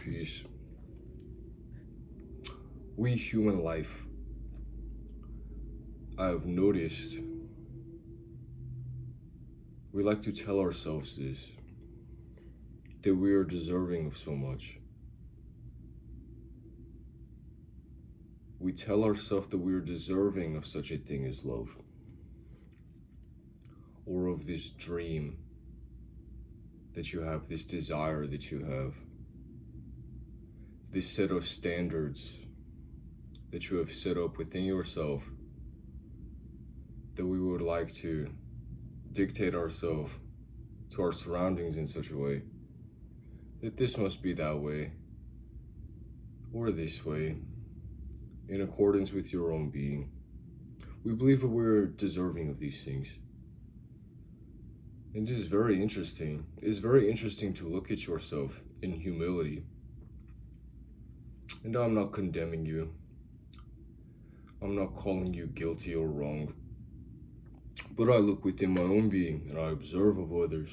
peace. We human life, I have noticed, we like to tell ourselves this, that we are deserving of so much. We tell ourselves that we are deserving of such a thing as love, or of this dream that you have, this desire that you have, this set of standards that you have set up within yourself, that we would like to dictate ourselves to our surroundings in such a way that this must be that way or this way, in accordance with your own being. We believe that we're deserving of these things. And it is very interesting. It is very interesting to look at yourself in humility. And I'm not condemning you. I'm not calling you guilty or wrong. But I look within my own being and I observe of others.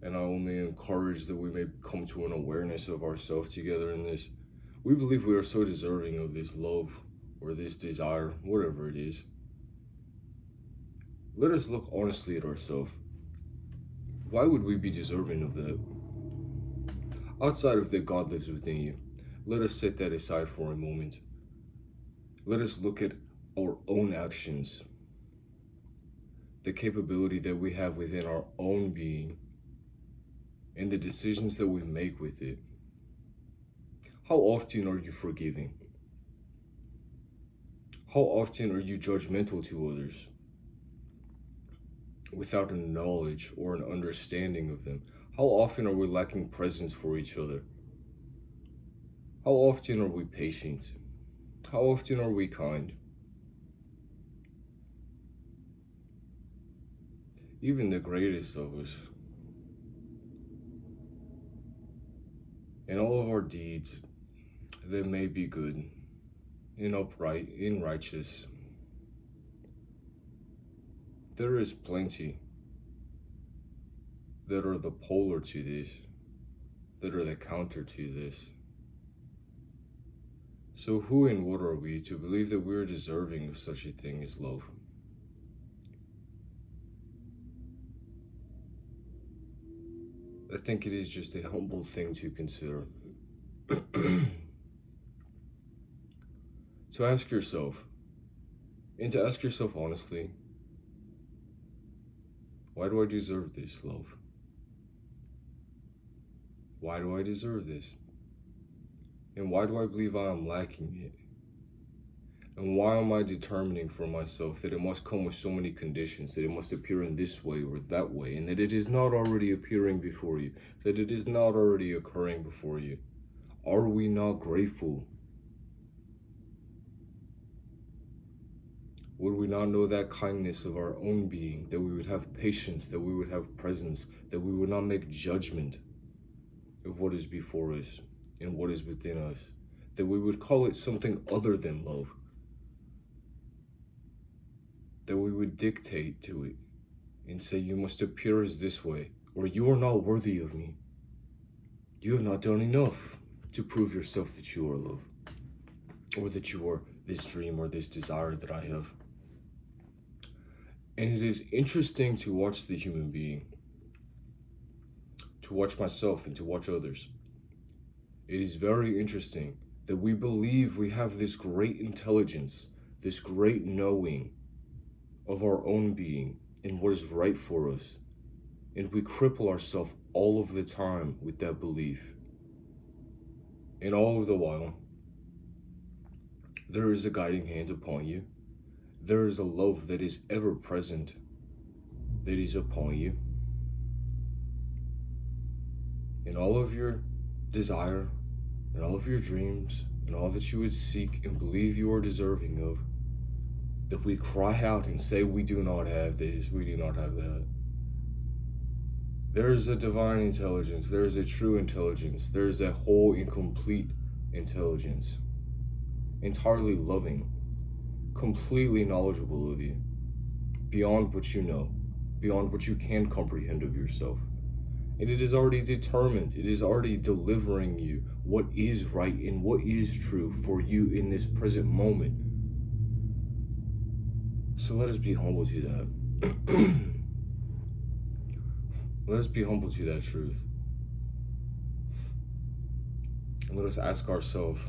And I only encourage that we may come to an awareness of ourselves together in this. We believe we are so deserving of this love or this desire, whatever it is. Let us look honestly at ourselves. Why would we be deserving of that? Outside of that, God lives within you. Let us set that aside for a moment. Let us look at our own actions, the capability that we have within our own being, and the decisions that we make with it. How often are you forgiving? How often are you judgmental to others without a knowledge or an understanding of them? How often are we lacking presence for each other? How often are we patient? How often are we kind? Even the greatest of us, in all of our deeds, they may be good, and upright, and righteous. There is plenty that are the polar to this, that are the counter to this. So who and what are we to believe that we are deserving of such a thing as love? I think it is just a humble thing to consider. To ask yourself, and to ask yourself honestly, why do I deserve this love? Why do I deserve this? And why do I believe I am lacking it? And why am I determining for myself that it must come with so many conditions, that it must appear in this way or that way, and that it is not already appearing before you, that it is not already occurring before you? Are we not grateful? Would we not know that kindness of our own being, that we would have patience, that we would have presence, that we would not make judgment of what is before us and what is within us, that we would call it something other than love, that we would dictate to it and say, you must appear as this way, or you are not worthy of me. You have not done enough to prove yourself that you are love, or that you are this dream or this desire that I have. And it is interesting to watch the human being, to watch myself and to watch others. It is very interesting that we believe we have this great intelligence, this great knowing of our own being and what is right for us. And we cripple ourselves all of the time with that belief. And all of the while, there is a guiding hand upon you. There is a love that is ever present, that is upon you. In all of your desire, and all of your dreams, and all that you would seek and believe you are deserving of, that we cry out and say we do not have this, we do not have that. There is a divine intelligence, there is a true intelligence, there is a whole and complete intelligence, entirely loving, completely knowledgeable of you, beyond what you know, beyond what you can comprehend of yourself. And it is already determined. It is already delivering you what is right and what is true for you in this present moment. So let us be humble to that. Let us be humble to that truth. And let us ask ourselves,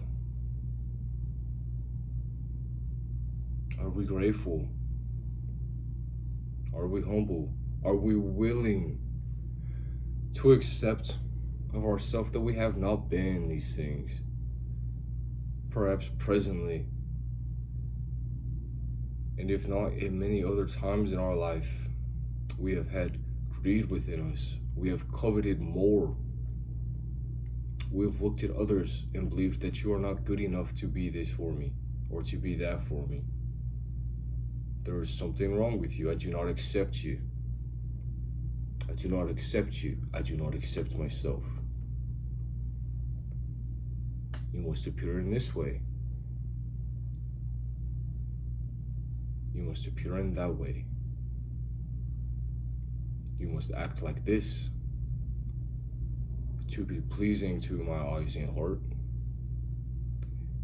are we grateful? Are we humble? Are we willing to accept of ourselves that we have not been these things? Perhaps presently, and if not, in many other times in our life, we have had greed within us. We have coveted more. We have looked at others and believed that you are not good enough to be this for me or to be that for me. There is something wrong with you. I do not accept you. I do not accept you. I do not accept myself. You must appear in this way. You must appear in that way. You must act like this to be pleasing to my eyes and heart.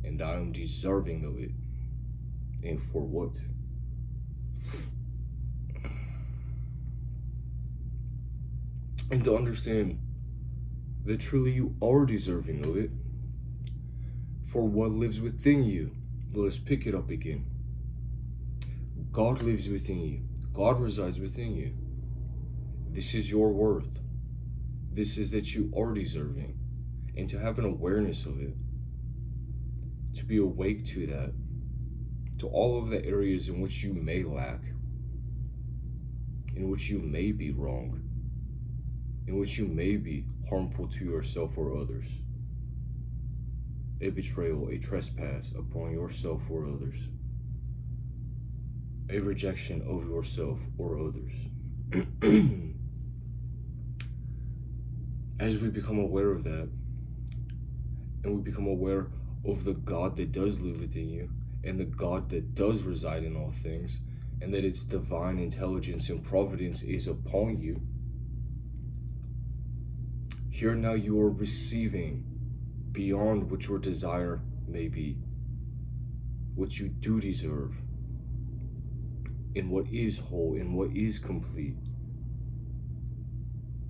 And I am deserving of it. And for what? And to understand that truly you are deserving of it for what lives within you. Let us pick it up again. God lives within you. God resides within you. This is your worth. This is that you are deserving. And to have an awareness of it, to be awake to that, to all of the areas in which you may lack, in which you may be wrong, in which you may be harmful to yourself or others. A betrayal, a trespass upon yourself or others. A rejection of yourself or others. As we become aware of that, and we become aware of the God that does live within you, and the God that does reside in all things, and that its divine intelligence and providence is upon you, here now you are receiving beyond what your desire may be, what you do deserve, in what is whole, in what is complete,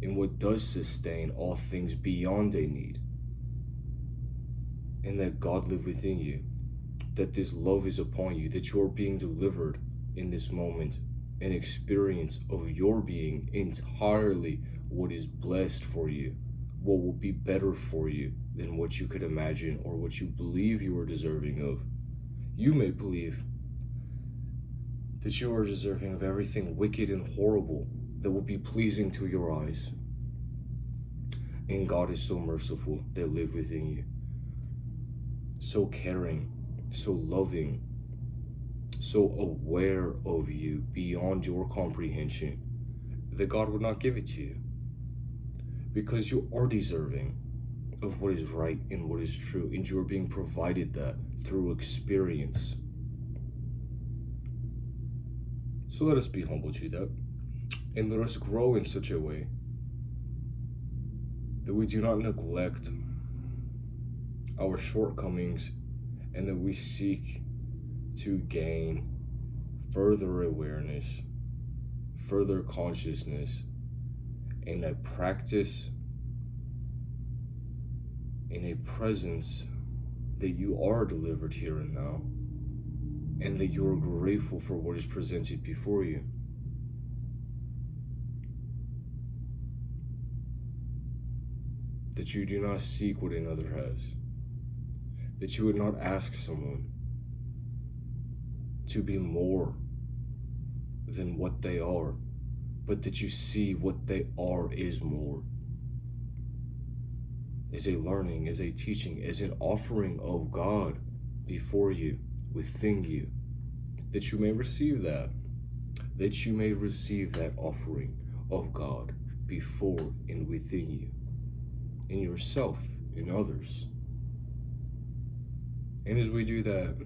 in what does sustain all things beyond a need, and that God live within you, that this love is upon you, that you're being delivered in this moment, an experience of your being entirely what is blessed for you, what will be better for you than what you could imagine or what you believe you are deserving of. You may believe that you are deserving of everything wicked and horrible that will be pleasing to your eyes. And God is so merciful that live within you. So caring, so loving, so aware of you beyond your comprehension, that God would not give it to you. Because you are deserving of what is right and what is true, and you are being provided that through experience. So let us be humble to that, and let us grow in such a way that we do not neglect our shortcomings, and that we seek to gain further awareness, further consciousness, and a practice, in a presence that you are delivered here and now, and that you are grateful for what is presented before you. That you do not seek what another has. That you would not ask someone to be more than what they are, but that you see what they are is more. As a learning, as a teaching, as an offering of God before you, within you, that you may receive that you may receive that offering of God before and within you, in yourself, in others. And as we do that,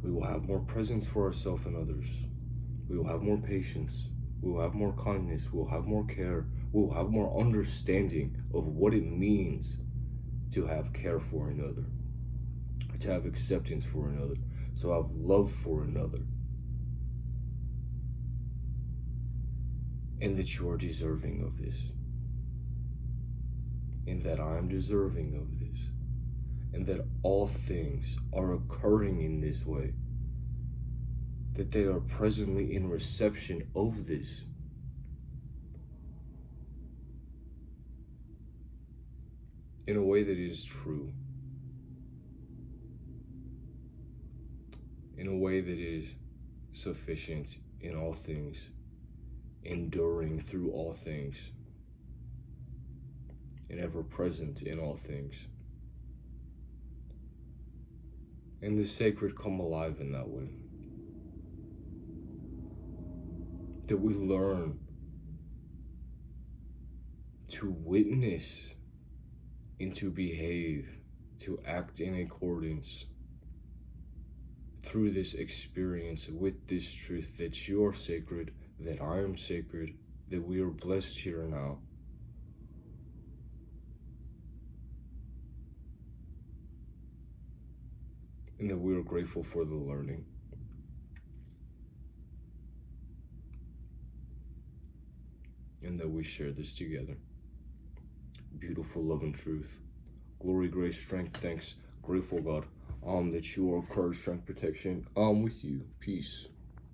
we will have more presence for ourselves and others. We will have more patience. we'll have more kindness, we'll have more care, we'll have more understanding of what it means to have care for another, to have acceptance for another, to have love for another. And that you are deserving of this. And that I am deserving of this. And that all things are occurring in this way. That they are presently in reception of this. In a way that is true. In a way that is sufficient in all things. Enduring through all things. And ever present in all things. And the sacred come alive in that way. That we learn to witness and to behave, to act in accordance through this experience with this truth that you are sacred, that I am sacred, that we are blessed here now. And that we are grateful for the learning. And that we share this together. Beautiful love and truth. Glory, grace, strength, thanks. Grateful God. That you are courage, strength, protection. With you. Peace.